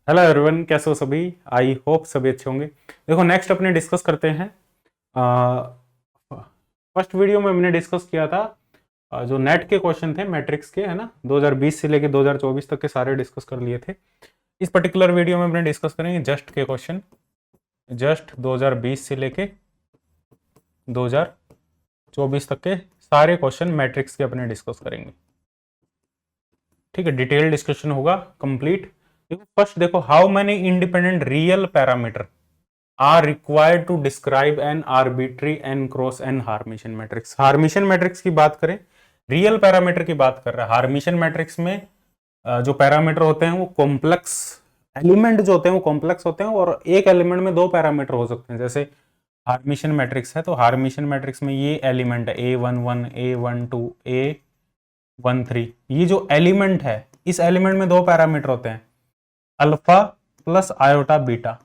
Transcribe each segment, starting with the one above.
Hello everyone, कैसे हो सभी। आई होप सभी अच्छे होंगे। देखो, नेक्स्ट अपने डिस्कस करते हैं। फर्स्ट वीडियो में हमने डिस्कस किया था जो नेट के क्वेश्चन थे मैट्रिक्स के, है ना। 2020 से लेके 2024 तक के सारे डिस्कस कर लिए थे। इस पर्टिकुलर वीडियो में अपने डिस्कस करेंगे जस्ट के क्वेश्चन, जस्ट 2020 से लेके 2024 तक के सारे क्वेश्चन मैट्रिक्स के अपने डिस्कस करेंगे। ठीक है, डिटेल डिस्कशन होगा कंप्लीट। देखो फर्स्ट, देखो how many independent real parameter are required to describe an arbitrary n cross n Hermitian matrix. Hermitian matrix की बात करें, रियल पैरामीटर की बात कर रहा है। हार्मिशन मैट्रिक्स में जो पैरामीटर होते हैं वो कॉम्प्लेक्स, एलिमेंट जो होते हैं वो कॉम्प्लेक्स होते हैं, और एक एलिमेंट में दो पैरामीटर हो सकते हैं। जैसे हार्मिशन मैट्रिक्स है तो हार्मिशन मैट्रिक्स में ये एलिमेंट है A11, A12, A13, ये जो एलिमेंट है इस एलिमेंट में दो पैरामीटर होते हैं, अल्फा प्लस आयोटा बीटा।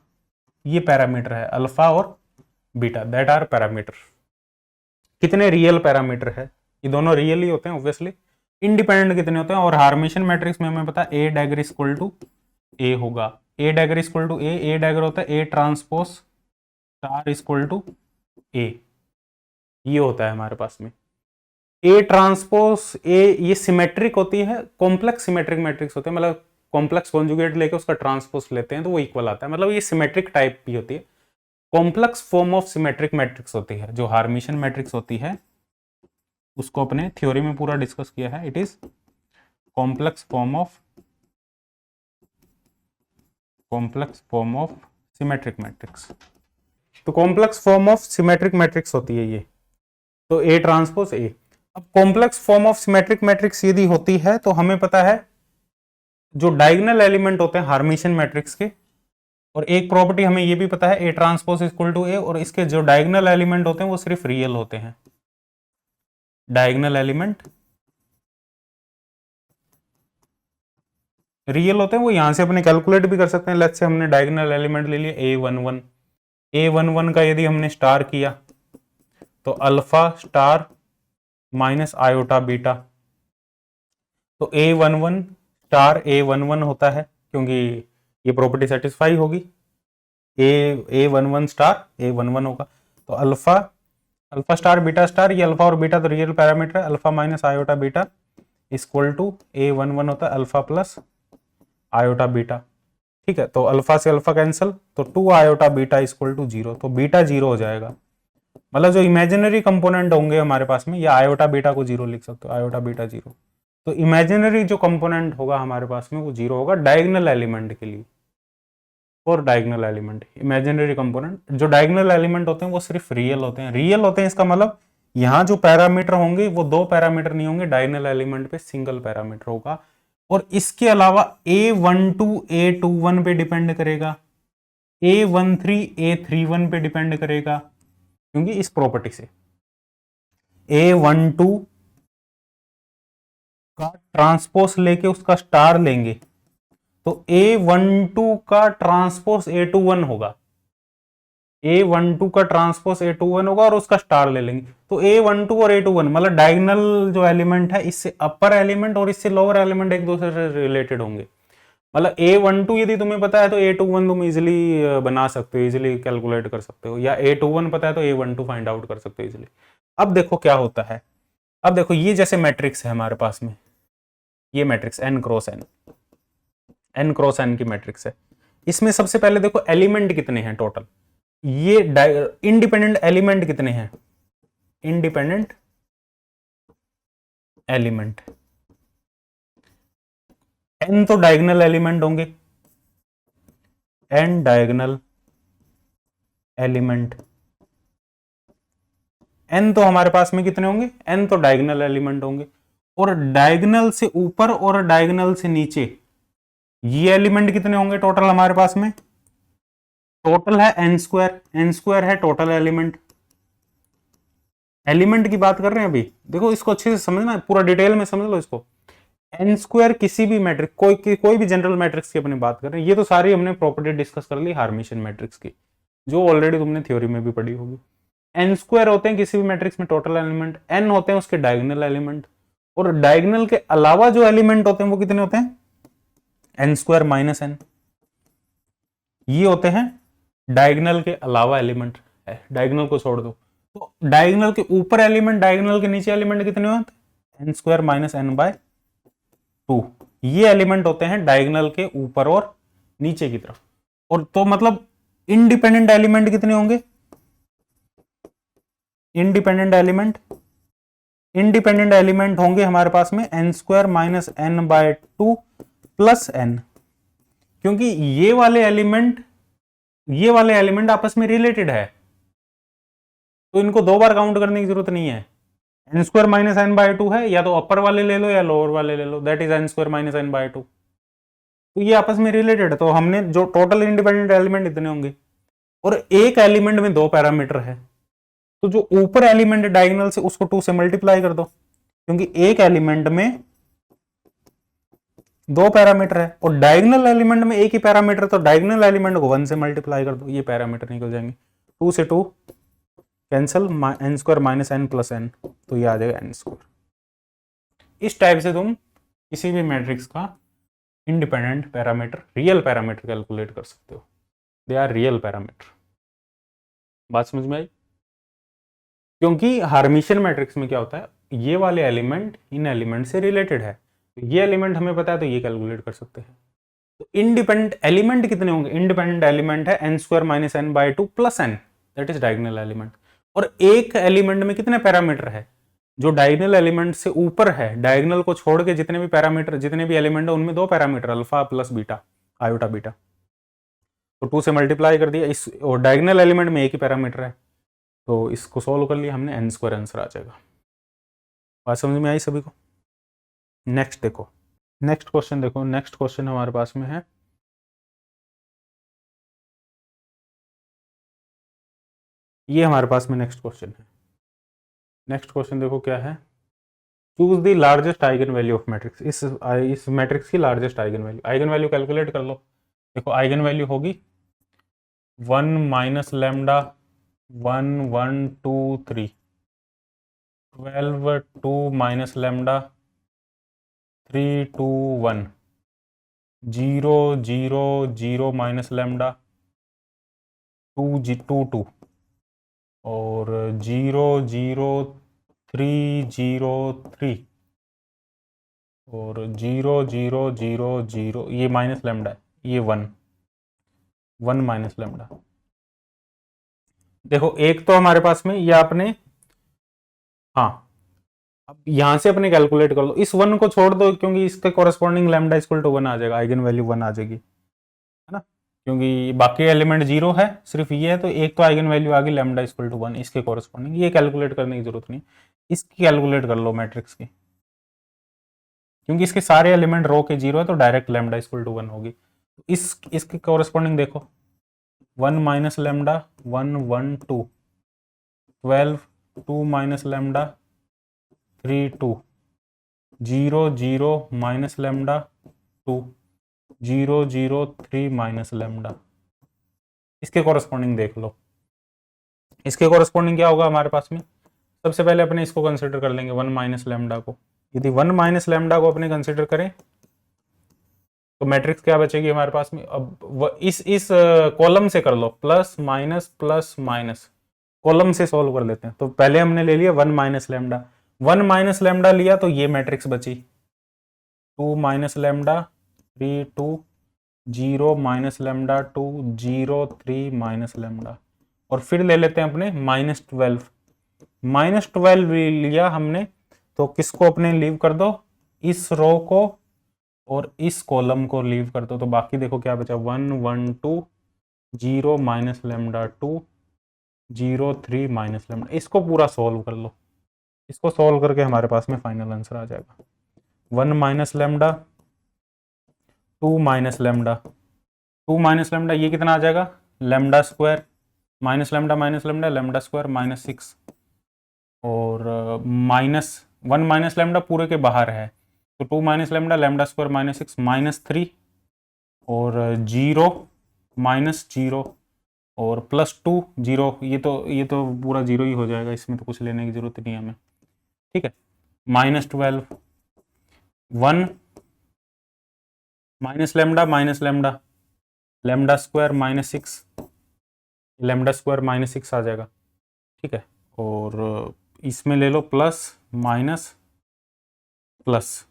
ये पैरामीटर है अल्फा और बीटा, दैट आर पैरामीटर। कितने रियल पैरामीटर है, ये दोनों रियल ही होते हैं ऑब्वियसली। इंडिपेंडेंट कितने होते हैं, और हार्मिशन मैट्रिक्स में हमें पता है A dagger equal to A होगा। A dagger equal to A dagger होता है A transpose star equal to A, ये होता है हमारे पास में। ए ट्रांसपोज ए ये सिमेट्रिक होती है, कॉम्प्लेक्स सिमेट्रिक मैट्रिक्स होते हैं, मतलब कॉम्प्लेक्स कॉन्जुगेट लेके उसका ट्रांसपोज लेते हैं तो वो इक्वल आता है, मतलब ये सिमेट्रिक टाइप की होती है। Complex form of symmetric matrix होती है जो हार्मिशन मैट्रिक्स होती है, उसको अपने थ्योरी में पूरा डिस्कस किया है। It is complex form of symmetric matrix. तो complex form of symmetric matrix होती है ये, तो ए ट्रांसपोज ए। अब complex form of symmetric matrix यदि होती है तो हमें पता है जो डायगोनल एलिमेंट होते हैं हार्मिशन मैट्रिक्स के, और एक प्रॉपर्टी हमें ये भी पता है ए ट्रांसपोज इक्वल टू ए, और इसके जो डायगोनल एलिमेंट होते हैं वो सिर्फ रियल होते हैं। डायगोनल एलिमेंट रियल होते हैं, वो यहां से अपने कैलकुलेट भी कर सकते हैं। लेट्स से हमने डायगोनल एलिमेंट ले लिया A11, A11 का यदि हमने स्टार किया तो alpha star minus iota beta, तो A11 स्टार A11 होता है, क्योंकि ये प्रॉपर्टी सेटिस्फाई होगी। A11 स्टार A11 होगा, तो अल्फा स्टार बीटा स्टार, ये अल्फा और बीटा तो रियल पैरामीटर है, alpha minus iota beta equal to A11 होता है अल्फा प्लस आयोटा बीटा। ठीक है, तो अल्फा से अल्फा कैंसिल, तो 2 आयोटा बीटा इक्वल टू 0, तो बीटा 0 हो जाएगा। मतलब जो इमेजिनरी कंपोनेंट होंगे हमारे पास में, या आयोटा बीटा को 0 लिख सकते हो, आयोटा बीटा 0, तो इमेजिनरी जो कंपोनेंट होगा हमारे पास में वो 0 होगा डायगोनल एलिमेंट के लिए। और डायगोनल एलिमेंट इमेजिनरी कंपोनेंट, जो डायगोनल एलिमेंट होते हैं वो सिर्फ रियल होते हैं। रियल होते हैं इसका मतलब यहाँ जो पैरामीटर होंगे वो दो पैरामीटर नहीं होंगे, डायगोनल एलिमेंट पे सिंगल पैरामीटर होगा। और इसके अलावा A12 A21 पे डिपेंड करेगा, A13 A31 पे डिपेंड करेगा, क्योंकि इस प्रॉपर्टी से A12 का ट्रांसपोज लेके उसका स्टार लेंगे तो A12 का ट्रांसपोज A21 होगा, A12 का ट्रांसपोज A21 होगा और उसका स्टार ले लेंगे, तो A12 और A21 मतलब डायगोनल जो एलिमेंट है इससे अपर एलिमेंट और इससे लोअर एलिमेंट एक दूसरे से रिलेटेड होंगे। मतलब A12 यदि तुम्हें पता है तो A21 तुम इजिली बना सकते हो, इजिली कैलकुलेट कर सकते हो, या A21 पता है तो A12 फाइंड आउट कर सकते हो इजिली। अब देखो क्या होता है, अब देखो ये जैसे मैट्रिक्स है हमारे पास में, ये मैट्रिक्स n क्रॉस n की मैट्रिक्स है। इसमें सबसे पहले देखो एलिमेंट कितने हैं टोटल, ये इंडिपेंडेंट एलिमेंट कितने हैं, इंडिपेंडेंट एलिमेंट n तो डायगोनल एलिमेंट होंगे, n डायगोनल एलिमेंट, n तो हमारे पास में कितने होंगे, n तो डायगोनल एलिमेंट होंगे, और डायगोनल से ऊपर और डायगोनल से नीचे ये एलिमेंट कितने होंगे टोटल हमारे पास में, टोटल है n स्क्वायर है टोटल एलिमेंट। एलिमेंट की बात कर रहे हैं अभी, देखो इसको अच्छे से समझना, पूरा डिटेल में समझ लो इसको। n स्क्वायर किसी भी मैट्रिक्स, कोई भी जनरल मैट्रिक्स की अपनी बात कर रहे हैं, ये तो सारी हमने प्रॉपर्टी डिस्कस कर ली हार्मिशन मैट्रिक्स की, जो ऑलरेडी तुमने थ्योरी में भी पढ़ी होगी। n स्क्वायर होते हैं किसी भी मैट्रिक्स में टोटल एलिमेंट, n होते हैं उसके डायगोनल एलिमेंट, और डायगोनल के अलावा जो एलिमेंट होते हैं वो कितने होते हैं, n स्क्वायर माइनस n। ये होते हैं डायगोनल के अलावा एलिमेंट है, डायगोनल को छोड़ दो। तो डायगोनल के ऊपर एलिमेंट, डायगोनल के नीचे एलिमेंट कितने होते हैं? N square minus n by 2। ये एलिमेंट होते हैं डायगोनल के ऊपर और नीचे की तरफ। और तो मतलब इंडिपेंडेंट एलिमेंट कितने होंगे? इंडिपेंडेंट एलिमेंट होंगे हमारे पास में n square minus n by 2 plus n, क्योंकि ये वाले एलिमेंट आपस में रिलेटेड है, तो इनको दो बार काउंट करने की जरूरत नहीं है। N square minus n by 2 है, या तो अपर वाले ले लो या लोअर वाले ले लो, that is n square minus n by 2। तो ये आपस में रिलेटेड है, तो हमने जो टोटल इंडिपेंडेंट एलिमेंट इतने होंगे। और एक एलिमेंट में दो पैरामीटर है, तो जो ऊपर एलिमेंट है डायगोनल से उसको 2 से मल्टीप्लाई कर दो, क्योंकि एक एलिमेंट में दो पैरामीटर है और डायगोनल एलिमेंट में एक ही पैरामीटर, तो डायगोनल एलिमेंट को 1 से मल्टीप्लाई कर दो, ये पैरामीटर निकल जाएंगे। 2 से 2 cancel, n square minus n plus n, तो ये आ जाएगा एन स्क्वायर। इस टाइप से तुम किसी भी मैट्रिक्स का independent parameter, real parameter calculate कर सकते हो। They are real parameter. बात समझ में आई? क्योंकि हार्मिशियन मैट्रिक्स में क्या होता है, ये वाले एलिमेंट इन एलिमेंट से रिलेटेड है, तो ये एलिमेंट हमें पता है तो ये कैलकुलेट कर सकते हैं। तो इंडिपेंडेंट एलिमेंट कितने होंगे? इंडिपेंडेंट एलिमेंट है n square minus n by 2 plus n, that is diagonal element. और एक एलिमेंट में कितने पैरामीटर है? जो डायगोनल एलिमेंट से ऊपर है, डायगोनल को छोड़ के जितने भी पैरामीटर, जितने भी एलिमेंट है उनमें दो parameter, alpha plus beta, iota beta. तो 2 से मल्टीप्लाई कर दिया इस, और डायगोनल एलिमेंट में एक ही पैरामीटर है, तो इसको सोल्व कर लिया हमने, एन स्क्वायर आंसर आ जाएगा। बात समझ में आई सभी को? नेक्स्ट देखो, नेक्स्ट क्वेश्चन देखो, नेक्स्ट क्वेश्चन हमारे पास में है ये, हमारे पास में नेक्स्ट क्वेश्चन है। नेक्स्ट क्वेश्चन देखो क्या है, choose the largest eigen value of matrix. इस मैट्रिक्स की largest eigen value, eigen value calculate कर लो। देखो आइगन वैल्यू होगी 1 minus lambda 1 1 2 3, 12 2 minus lambda 3 2 1, 0 0 0 minus lambda 2 2 2, और 0 0 3 0 3, और 0 0 0 0, ये माइनस लैम्डा है, ये 1 1 माइनस लैम्डा। देखो एक तो हमारे पास में ये आपने, हाँ अब यहां से अपने कैलकुलेट कर लो, इस 1 को छोड़ दो क्योंकि इसके कॉरेस्पॉन्डिंग लैम्डा इक्वल टू 1 आ जाएगा, आइगन वैल्यू 1 आ जाएगी, है ना, क्योंकि बाकी एलिमेंट 0 है, सिर्फ ये है, तो एक तो आइगन वैल्यू आ गई लैम्डा इक्वल टू 1 इसके कॉरेस्पॉन्डिंग, ये कैलकुलेट करने की जरूरत नहीं, इसकी कैलकुलेट कर लो मैट्रिक्स की, क्योंकि इसके सारे एलिमेंट रो के 0 है, तो डायरेक्ट लैम्डा इक्वल टू 1 होगी। इसके कॉरेस्पॉन्डिंग देखो 1 minus lambda 1 1 2, 12 2 minus lambda 3 2, 0 0 minus lambda 2, 0 0 3 minus lambda. इसके कॉरेस्पॉन्डिंग देख लो, इसके कॉरेस्पॉन्डिंग क्या होगा हमारे पास में, सबसे पहले अपने इसको कंसिडर कर लेंगे 1 माइनस लैम्डा को। यदि 1 माइनस लैम्डा को अपने कंसिडर करें तो मैट्रिक्स क्या बचेगी हमारे पास में, अब इस कॉलम से कर लो, प्लस माइनस, कॉलम से सॉल्व कर लेते हैं। तो पहले हमने ले लिया 1 माइनस लैम्डा, 1 माइनस लैम्डा लिया तो ये मैट्रिक्स बची 2 minus lambda 3 2, 0 minus lambda 2, 0 3 minus lambda. और फिर ले लेते हैं अपने -12 लिया हमने, तो किसको अपने लीव कर दो, इस रो को और इस कॉलम को लीव कर दो, तो बाकी देखो क्या बचा 1 1 2, 0 माइनस लैम्डा 2, 0 3 माइनस लैम्डा। इसको पूरा सॉल्व कर लो, इसको सॉल्व करके हमारे पास में फाइनल आंसर आ जाएगा 1 minus lambda 2 minus lambda, 2 minus lambda, ये कितना आ जाएगा lambda square, minus lambda lambda square -6, और -1 माइनस लैम्डा पूरे के बाहर है, तो 2 माइनस लैम्डा लैम्डा स्क्वायर -6 -3, और 0 -0 और +2 0, ये तो पूरा 0 ही हो जाएगा, इसमें तो कुछ लेने की जरूरत नहीं है हमें, ठीक है, -12 1 minus lambda lambda square minus 6, lambda square minus 6 आ जाएगा, ठीक है। और इसमें ले लो प्लस माइनस प्लस,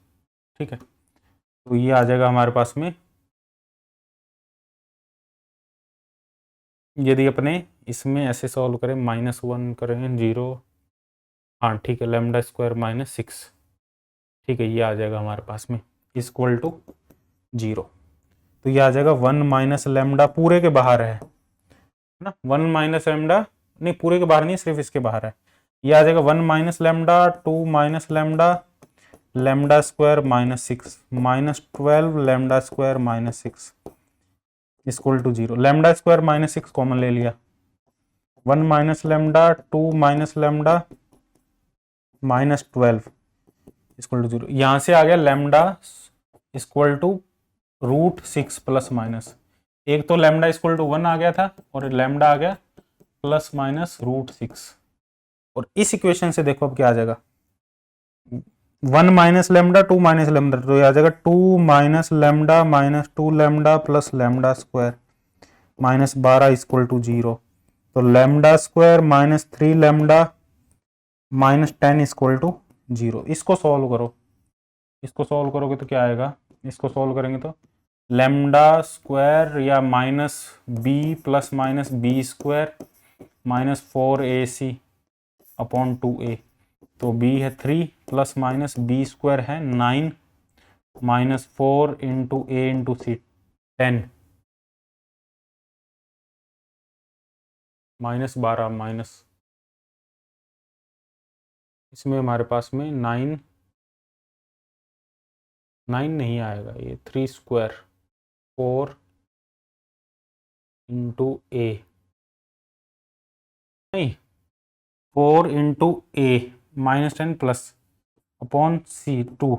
ठीक है। तो ये आ जाएगा हमारे पास में, यदि अपने इसमें ऐसे सॉल्व करें, -1 करें 0, हाँ ठीक है, लेमडा स्क्वायर माइनस 6, ठीक है, ये आ जाएगा हमारे पास में इक्वल टू 0। तो ये आ जाएगा 1 माइनस लेमडा, पूरे के बाहर है ना, 1 माइनस लेमडा, नहीं पूरे के बाहर नहीं, सिर्फ इसके बाहर है। ये आ जाएगा 1 minus lambda 2 minus lambda lambda square minus 6 -12 lambda square minus 6 equal to 0। Lambda square minus 6 common ले लिया, 1 minus lambda 2 minus lambda -12 equal to 0। यहां से आ गया lambda equal to √6 plus minus, एक तो लेमडा इक्वल टू 1 आ गया था और लेमडा आ गया प्लस माइनस √6। और इस इक्वेशन से देखो अब क्या आ जाएगा, 1 माइनस लेमडा 2 माइनस लेमडा, तो ये आ जाएगा 2 minus lambda minus 2 lambda plus lambda square -12 equal to 0। तो lambda square -3 lambda -10 equal to 0। इसको सॉल्व करो, इसको सॉल्व करोगे तो क्या आएगा, इसको सॉल्व करेंगे तो लेमडा स्क्वायर या minus b plus minus b square -4ac upon 2a, तो b है 3 प्लस माइनस बी स्क्वायर है 9 -4 into a into c 10 -12 minus, इसमें हमारे पास में 9 नहीं आएगा, ये 3 स्क्वायर 4 इंटू ए, नहीं 4 इंटू ए -10 प्लस अपॉन सी 2,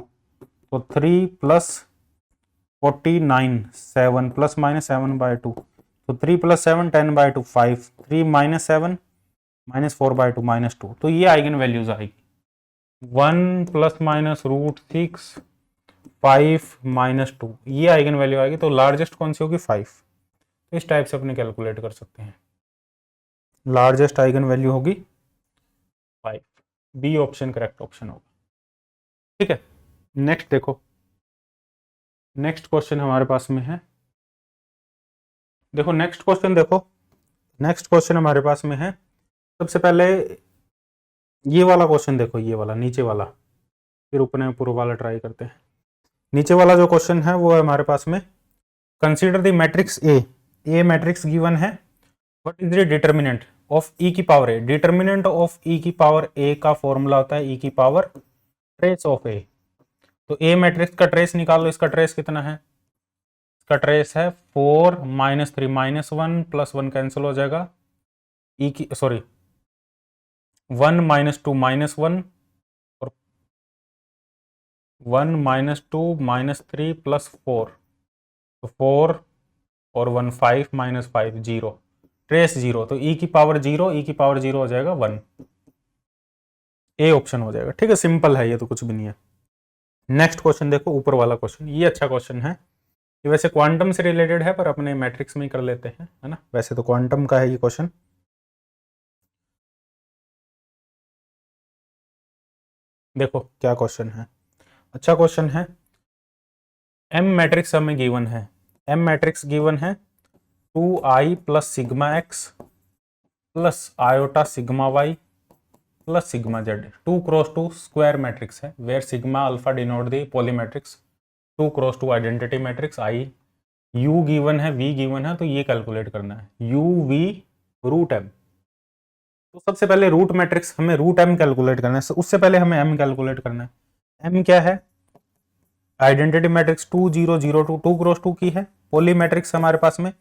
तो 3 प्लस 49 7 प्लस माइनस 7/2, तो 3 प्लस 7 10/2 5, 3 माइनस 7 -4/2 -2, तो ये आइगन वैल्यूज आएगी 1 प्लस माइनस √6 5 -2, ये आइगन वैल्यू आएगी। तो लार्जेस्ट कौन सी होगी 5, तो इस टाइप से अपने कैलकुलेट कर सकते हैं, लार्जेस्ट आइगन वैल्यू होगी 5, बी ऑप्शन करेक्ट ऑप्शन होगा, ठीक है। नेक्स्ट देखो, नेक्स्ट क्वेश्चन हमारे पास में है, देखो नेक्स्ट क्वेश्चन, देखो नेक्स्ट क्वेश्चन हमारे पास में है। सबसे पहले ये वाला क्वेश्चन देखो, ये वाला नीचे वाला, फिर ऊपर वाला ट्राई करते हैं। नीचे वाला जो क्वेश्चन है वो है हमारे पास में, consider the matrix A matrix given है, what is the determinant of e की power A. Determinant of e की पावर ए का फॉर्मूला होता है ई की पावर ट्रेस ऑफ ए। तो ए मैट्रिक्स का ट्रेस निकालो, इसका ट्रेस कितना है, इसका ट्रेस है 4 -3 -1 प्लस 1 कैंसिल हो जाएगा, ई की सॉरी 1 -2 -1 और 1 -2 -3 प्लस 4, तो 4 और 1 5 -5 0, ट्रेस 0, तो ई की पावर 0, ई की पावर 0 हो जाएगा 1, ए ऑप्शन हो जाएगा, ठीक है। सिंपल है ये, तो कुछ भी नहीं है। नेक्स्ट क्वेश्चन देखो, ऊपर वाला क्वेश्चन, ये अच्छा क्वेश्चन है, ये वैसे क्वांटम से रिलेटेड है पर अपने मैट्रिक्स में ही कर लेते हैं, है ना, वैसे तो क्वांटम का है ये क्वेश्चन। देखो क्या क्वेश्चन है, अच्छा क्वेश्चन है। एम मैट्रिक्स हमें गिवन है, एम मैट्रिक्स गिवन है 2i plus sigma x plus iota sigma y plus sigma z, 2x2 square matrix है, where sigma alpha denote the Pauli matrices, 2x2 identity matrix, I U given है, V given है, तो ये calculate करना है you we root M. तो सबसे पहले रूट मैट्रिक्स हमें रूट एम कैलकुलेट करना है, उससे पहले हमें एम कैलकुलेट करना है। एम क्या है, आइडेंटिटी मैट्रिक्स 2 0 0 2, 2x2 की है, पॉली मैट्रिक्स हमारे पास में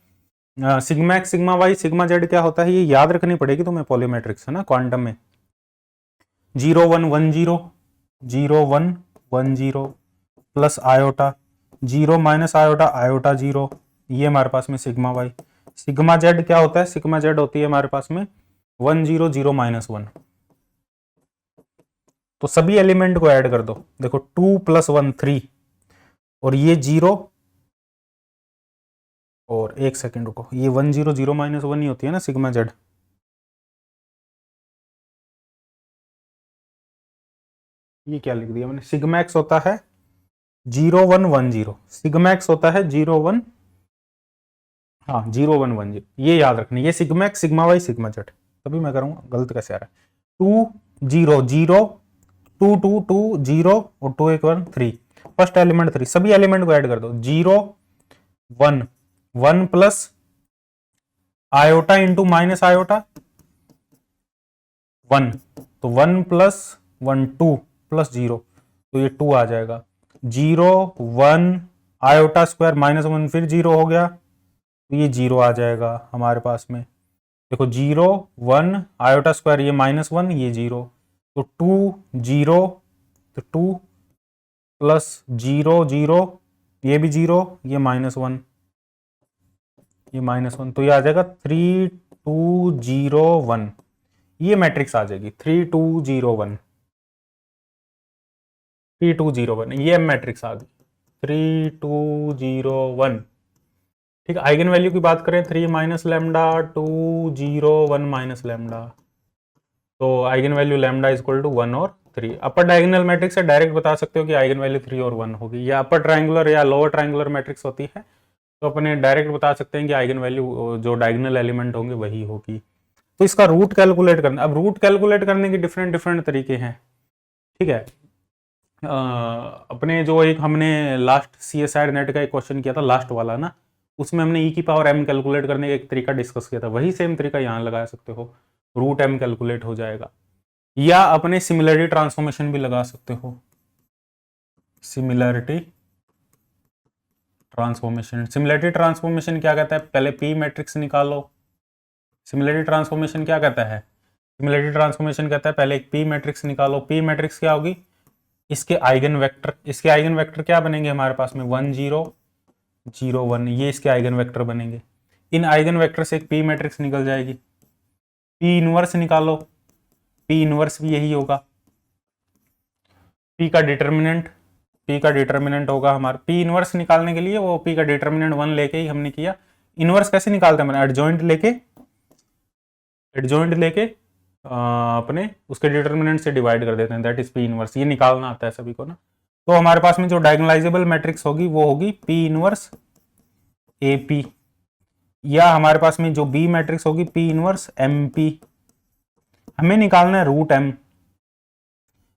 sigma x sigma y sigma z क्या होता है, ये याद रखनी पड़ेगी तुम्हें, पॉली मैट्रिक्स है ना क्वांटम में, 0 1 1 0 0 1 1 0 plus iota 0 minus iota iota 0, ये हमारे पास में सिग्मा वाई। सिग्मा जेड क्या होता है, सिग्मा जेड होती है हमारे पास में 1 0 0 -1। तो सभी एलिमेंट को ऐड कर दो, देखो 2 + 1 3, और ये 0 और एक सेकेंड रुको, ये 1 0 0 -1 ही होती है ना सिग्मा जेड। ये क्या लिख दिया मैंने, सिग्मा एक्स होता है 0 1 1 0, सिग्मा एक्स होता है 0 1, हाँ 0 1 1 0, ये याद रखना, ये sigma x sigma y sigma z. तभी मैं करूँगा, गलत कैसे आ रहा है। 2 0 0 2 2 2 0 और 2 1 1 3, फर्स्ट एलिमेंट 3, सभी एलिमेंट को ऐड कर दो। 0 1 1 plus iota into minus iota 1, तो 1 प्लस 1 2 प्लस 0, तो ये 2 आ जाएगा। 0 1 आयोटा स्क्वायर -1 फिर 0 हो गया, तो ये 0 आ जाएगा हमारे पास में। देखो 0 1 आयोटा स्क्वायर, ये -1, ये 0, तो 2 0, तो 2 प्लस 0 0, ये भी 0, ये -1, ये -1, तो ये आ जाएगा 3 2 0 1, ये मैट्रिक्स आ जाएगी 3 2 0 1, 3 2 0 1, ये मैट्रिक्स आ गई 3 2 0 1। ठीक है, आइगन वैल्यू की बात करें 3 माइनस लैम्डा 2 0 1 माइनस लैम्डा, तो eigen value lambda is equal to 1 और 3। अपर डायगोनल मैट्रिक्स से डायरेक्ट बता सकते हो कि आइगन वैल्यू 3 और 1 होगी, या अपर ट्रायंगुलर या लोअर ट्रायंगुलर मैट्रिक्स होती है तो अपने डायरेक्ट बता सकते हैं कि आइगन वैल्यू जो डायगोनल एलिमेंट होंगे वही होगी। तो इसका रूट कैलकुलेट करना, अब रूट कैलकुलेट करने के डिफरेंट डिफरेंट तरीके हैं। ठीक है, अपने जो एक हमने लास्ट CSIR नेट का एक क्वेश्चन किया था लास्ट वाला ना, उसमें हमने e की पावर m कैलकुलेट करने का एक तरीका डिस्कस किया था, वही सेम तरीका यहाँ लगा सकते हो, रूट m कैलकुलेट हो जाएगा। या अपने सिमिलरिटी ट्रांसफॉर्मेशन भी लगा सकते हो, सिमिलरिटी ट्रांसफॉर्मेशन। सिमिलरिटी ट्रांसफॉर्मेशन क्या कहता है, पहले p मैट्रिक्स निकालो। सिमिलरिटी ट्रांसफॉर्मेशन क्या कहता है, सिमिलरिटी ट्रांसफॉर्मेशन कहता है पहले एक p मैट्रिक्स निकालो। p मैट्रिक्स क्या होगी, इसके आइगन वेक्टर, इसके आइगन वेक्टर क्या बनेंगे हमारे पास में 1 0 0 1, ये इसके आइगन वेक्टर बनेंगे। इन आइगन वेक्टर से एक p मैट्रिक्स निकल जाएगी। p इनवर्स निकालो, p इनवर्स भी यही होगा। p का डिटर्मिनेंट होगा हमारा, p इनवर्स निकालने के लिए वो p का डिटर्मिनेंट 1 लेके ही हमने किया। इनवर्स कैसे निकालते हैं, एडजॉइंट लेके अपने उसके डिटर्मिनेंट से डिवाइड कर देते हैं, दैट इज p इनवर्स। ये निकालना आता है सभी को ना। तो हमारे पास में जो डायगोनलाइजेबल मैट्रिक्स होगी वो होगी p इनवर्स AP, या हमारे पास में जो b मैट्रिक्स होगी p इनवर्स MP। हमें निकालना है रूट m।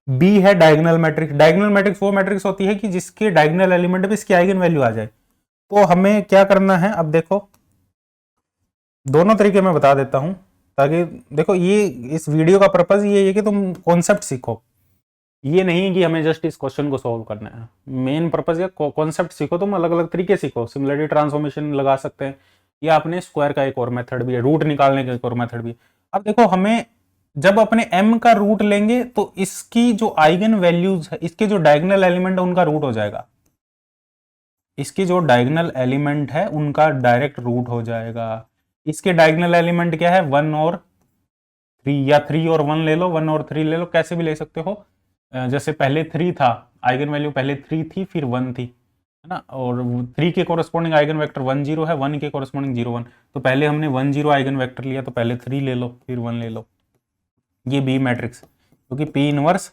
b है डायगोनल मैट्रिक्स, डायगोनल मैट्रिक्स वो मैट्रिक्स होती है कि जिसके डायगोनल एलिमेंट पे इसकी आइगन वैल्यू आ जाए। तो हमें क्या करना है, अब देखो दोनों तरीके मैं बता देता हूं, ताकि देखो ये इस वीडियो का पर्पज ये है कि तुम कॉन्सेप्ट सीखो, ये नहीं कि हमें जस्ट इस क्वेश्चन को सॉल्व करना है। मेन पर्पज है कॉन्सेप्ट सीखो, तुम अलग अलग तरीके सीखो। सिमिलरिटी ट्रांसफॉर्मेशन लगा सकते हैं, या अपने स्क्वायर का एक और मेथड भी है, रूट निकालने का एक और मेथड भी है। अब देखो हमें जब अपने m का रूट लेंगे तो इसकी जो आइगन वैल्यूज है, इसके जो डायगोनल एलिमेंट है उनका रूट हो जाएगा, इसकी जो डायगोनल एलिमेंट है उनका डायरेक्ट रूट हो जाएगा। इसके डायगोनल एलिमेंट क्या है 1 और 3, या 3 और 1 ले लो, 1 और 3 ले लो, कैसे भी ले सकते हो। जैसे पहले 3 था, आइगन वैल्यू पहले 3 थी फिर 1 थी, है ना, और 3 के कोरस्पॉन्डिंग आइगन वेक्टर 1 0 है, 1 के कोरस्पॉन्डिंग 0 1, तो पहले हमने 1 0 आइगन वेक्टर लिया, तो पहले 3 ले लो फिर 1 ले लो। ये बी मैट्रिक्स, क्योंकि p इनवर्स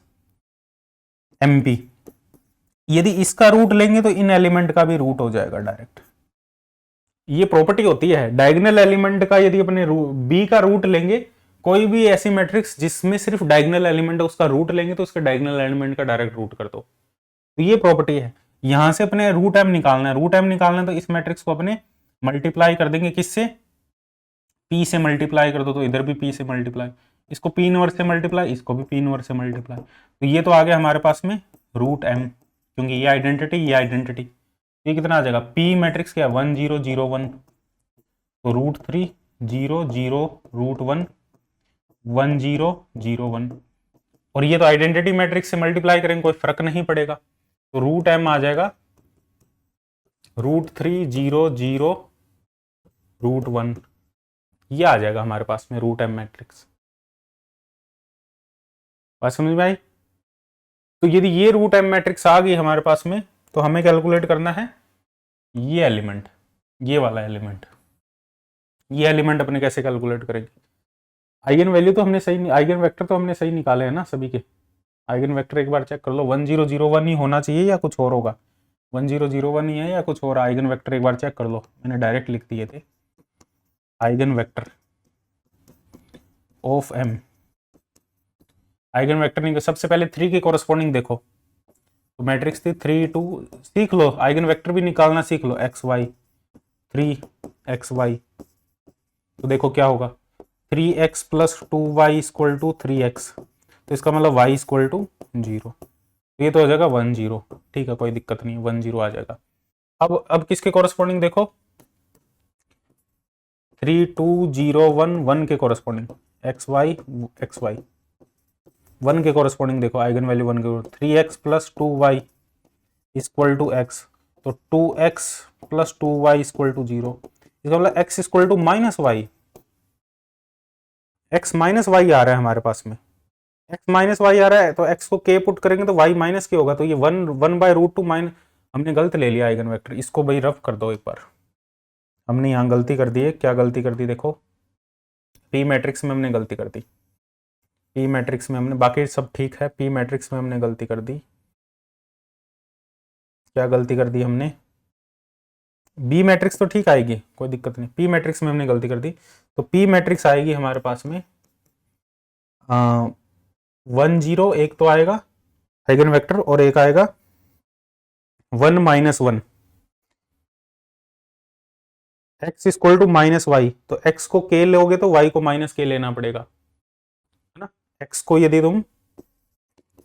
MP, यदि इसका रूट लेंगे तो इन एलिमेंट का भी रूट हो जाएगा डायरेक्ट। ये प्रॉपर्टी होती है डायगोनल एलिमेंट का, यदि अपने b का रूट लेंगे, कोई भी ऐसी मैट्रिक्स जिसमें सिर्फ डायगोनल एलिमेंट है उसका रूट लेंगे तो उसके डायगोनल एलिमेंट का डायरेक्ट रूट कर दो। तो ये प्रॉपर्टी है। यहां से अपने रूट m निकालना है, रूट m निकालना है तो इस मैट्रिक्स को अपने मल्टीप्लाई कर देंगे, किससे, p से मल्टीप्लाई कर दो, तो इधर भी p से मल्टीप्लाई, इसको p इनवर्स से मल्टीप्लाई, इसको भी p इनवर्स से मल्टीप्लाई, तो ये तो आ गया हमारे पास में रूट m, क्योंकि ये आइडेंटिटी, ये कितना आ जाएगा, p मैट्रिक्स क्या 1 0 0 1, तो रूट 3 0 0 रूट 1 1 0 0 1, और ये तो आइडेंटिटी मैट्रिक्स से मल्टीप्लाई करेंगे कोई फर्क नहीं पड़ेगा, तो रूट m आ जाएगा रूट 3 0 0 रूट 1, ये आ जाएगा हमारे पास में रूट m मैट्रिक्स। बात समझ में आई। तो यदि ये रूट m मैट्रिक्स आ गई हमारे पास में, तो हमें कैलकुलेट करना है ये एलिमेंट, ये वाला एलिमेंट, ये एलिमेंट अपने कैसे कैलकुलेट करेंगे? आइगन वैल्यू तो हमने सही, आइगन वेक्टर तो हमने सही निकाले हैं ना सभी के। आइगन वेक्टर एक बार चेक कर लो, 1001 ही होना चाहिए या कुछ और होगा? 1001 ही है या कुछ और? आइगन वेक्टर एक बार चेक कर लो, मैंने डायरेक्ट लिख दिए थे। Eigen vector of M, eigen vector नहीं, सबसे पहले 3 के कोरस्पॉन्डिंग देखो, तो मैट्रिक्स थी 3 2, सीख लो आइगन वेक्टर भी निकालना सीख लो, एक्स वाई 3 xy, तो देखो क्या होगा 3x plus 2y equal to 3x, तो इसका मतलब y इक्वल टू 0, ये तो हो जाएगा 1 0। ठीक है, कोई दिक्कत नहीं, 1 0 आ जाएगा। अब किसके कोरस्पॉन्डिंग देखो, 3 2 0 1 1 के कोरस्पॉन्डिंग, एक्स वाई 1 के कोरस्पॉन्डिंग देखो, आइगन वैल्यू 1 के, 3x plus 2y equal to x, तो 2x plus 2y equal to 0, इसका मतलब x equal to minus y, x minus y आ रहा है हमारे पास में, x माइनस वाई आ रहा है, तो x को k पुट करेंगे तो y माइनस के होगा, तो ये 1 बाय रूट 2 माइनस, हमने गलत ले लिया आइगन वेक्टर, इसको भाई रफ कर दो एक बार। हमने यहाँ गलती कर दी है, क्या गलती कर दी देखो, p मैट्रिक्स में हमने गलती कर दी, p मैट्रिक्स में हमने, बाकी सब ठीक है, p मैट्रिक्स में हमने गलती कर दी। क्या गलती कर दी हमने? बी मैट्रिक्स तो ठीक आएगी, कोई दिक्कत नहीं, पी मैट्रिक्स में हमने गलती कर दी, तो पी मैट्रिक्स आएगी हमारे पास में 1 0, एक तो आएगा आइगन वेक्टर, और एक आएगा 1 minus 1, x equal to minus y, तो एक्स को के लोगे तो वाई को माइनस के लेना पड़ेगा, है ना। एक्स को यदि तुम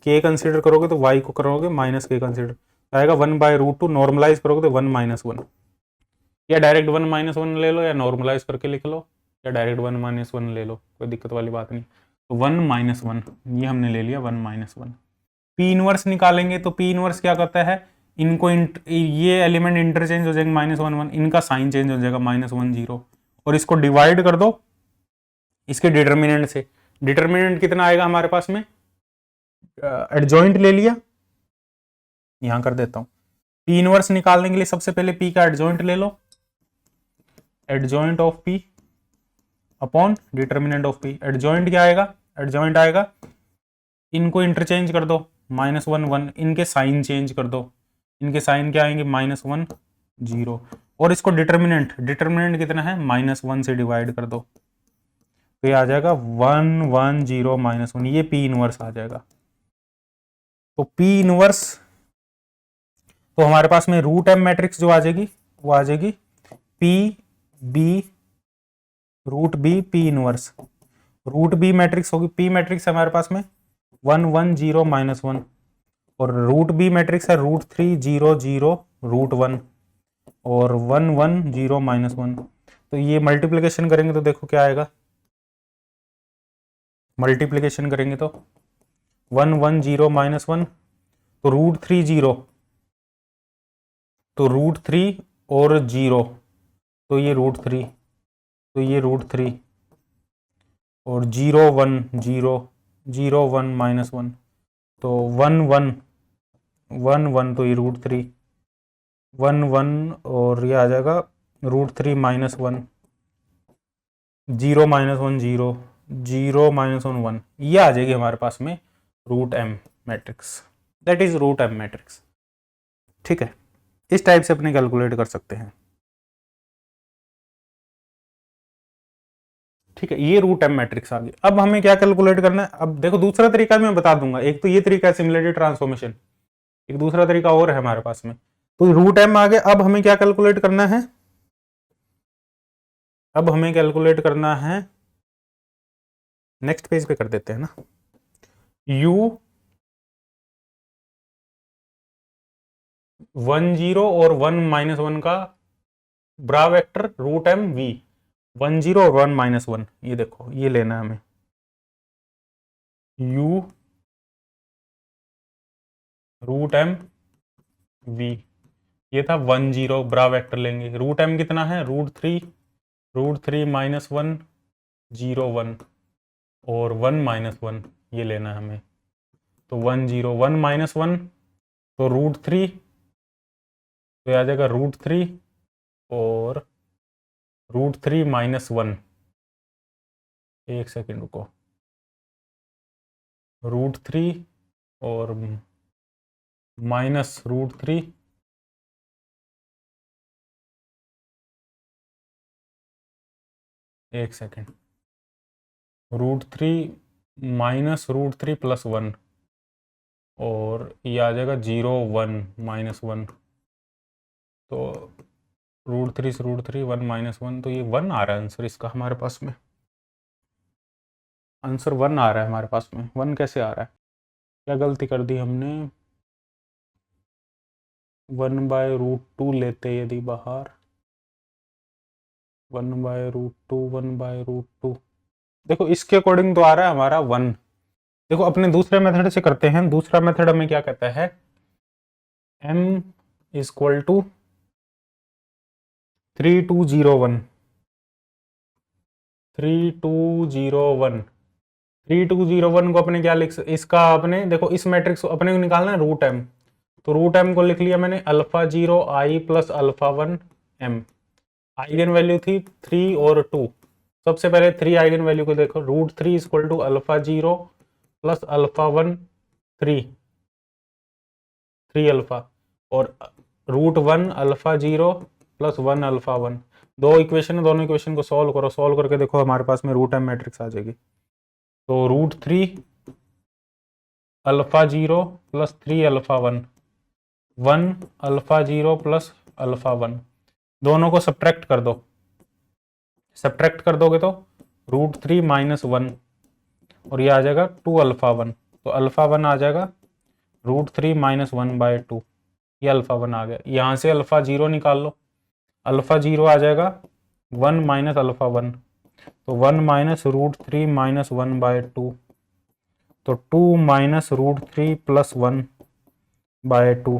के कंसिडर करोगे तो वाई को करोगे माइनस के कंसिडर, आएगा 1 बाय रूट 2, नॉर्मलाइज करोगे तो 1 माइनस 1, या डायरेक्ट 1 माइनस 1 ले लो, या नॉर्मलाइज करके लिख लो, या डायरेक्ट 1 माइनस 1 ले लो, कोई दिक्कत वाली बात नहीं। तो 1 माइनस 1 ये हमने ले लिया, 1 माइनस 1। पी इनवर्स निकालेंगे तो पी इनवर्स क्या करता है, इनको ये एलिमेंट इंटरचेंज हो जाएंगे, माइनस 1 1, इनका साइन चेंज हो जाएगा, माइनस 1 0, और इसको डिवाइड कर दो इसके डिटर्मिनेंट से, डिटर्मिनेंट कितना आएगा हमारे पास में, एडजॉइंट ले लिया, यहां कर देता हूं, पी इनवर्स निकालने के लिए सबसे पहले पी का एडजॉइंट ले लो, adjoint of P upon determinant of P, adjoint क्या आएगा, एडजॉइंट आएगा, इनको इंटरचेंज कर दो, माइनस 1 1, इनके साइन चेंज कर दो, इनके साइन क्या आएंगे, माइनस 1 0, और इसको डिटर्मिनेंट, डिटर्मिनेंट कितना है, माइनस 1 से डिवाइड कर दो, तो ये आ जाएगा 1 1 0 माइनस 1, ये पी इनवर्स आ जाएगा। तो पी इनवर्स, तो हमारे पास में रूट एम मैट्रिक्स जो आ जाएगी वो आ जाएगी P B root B P inverse, root B matrix होगी, पी मैट्रिक्स हमारे पास में 1 1 0 माइनस 1, और रूट बी मैट्रिक्स है रूट 3 0 0 रूट 1, और 1 1 0 माइनस 1, तो ये मल्टीप्लिकेशन करेंगे तो देखो क्या आएगा, मल्टीप्लिकेशन करेंगे तो 1 1 0 माइनस 1, तो रूट 3 0, तो रूट 3 और 0, तो ये रूट 3, तो ये रूट 3, और 0 1 0 0 1 माइनस 1, तो 1 1 1 1, तो ये रूट 3 1 1, और ये आ जाएगा रूट 3 माइनस 1, 0 माइनस 1 0 0 माइनस 1 1, ये आ जाएगी हमारे पास में root M matrix, that is root M matrix. ठीक है, इस टाइप से अपने कैलकुलेट कर सकते हैं। ठीक है, ये रूट एम मैट्रिक्स आ गई। अब हमें क्या कैलकुलेट करना है, अब देखो दूसरा तरीका मैं बता दूंगा, एक तो ये तरीका है सिमुलेटेड ट्रांसफॉर्मेशन, एक दूसरा तरीका और है हमारे पास में, तो रूट एम आ गया। अब हमें क्या कैलकुलेट करना है, अब हमें कैलकुलेट करना है, नेक्स्ट पेज पे कर देते हैं ना, u 1 0 और 1 माइनस 1 का ब्रा वेक्टर रूट एम वी, 1 0 और 1 माइनस 1, ये देखो ये लेना है हमें, u रूट एम वी, ये था 1 0 ब्रा वेक्टर लेंगे, रूट एम कितना है रूट 3 माइनस 1 0 1, और 1 माइनस 1 ये लेना है हमें, तो 1 0 1 माइनस 1, तो रूट 3, तो आ जाएगा रूट 3 और √3 - 1, एक सेकेंड रुको, √3 और -√3, एक सेकेंड, √3 -√3 +1, और ये आ जाएगा 0 1 -1, तो √3 से √3 1 -1, तो ये 1 आ रहा है आंसर इसका हमारे पास में। आंसर 1 आ रहा है हमारे पास में। 1 कैसे आ रहा है? क्या गलती कर दी हमने? 1/√2 लेते यदि बाहर, 1/√2, 1/√2, देखो इसके अकॉर्डिंग तो आ रहा है हमारा 1। देखो अपने दूसरे मेथड से करते हैं। दूसरा मेथड हमें क्या कहता है? m = 3201, 3201, 3201 को अपने क्या लिख, इसका अपने देखो इस मैट्रिक्स को अपने को निकालना है √m, तो √m को लिख लिया मैंने α0 i + α1 m। आइगन वैल्यू थी 3 और 2। सबसे पहले 3 आइगन वैल्यू को देखो, √3 = α0 + α1 3 अल्फा, और √1 α0 + 1 α1। दो इक्वेशन है, दोनों इक्वेशन को सॉल्व करो, सॉल्व करके देखो हमारे पास में √m मैट्रिक्स आ जाएगी। तो √3 α0 + 3 α1, 1 α0 + α1, दोनों को सब्ट्रैक्ट कर दो। सब्ट्रैक्ट कर दोगे तो √3 - 1, और ये आ जाएगा 2 α1, तो α1 आ जाएगा √3 - 1/2, ये α1 आ गया। यहाँ से α0 निकाल लो, α0 आ जाएगा 1 - α1, तो 1 - √3 - 1/2, तो 2 - √3 + 1/2,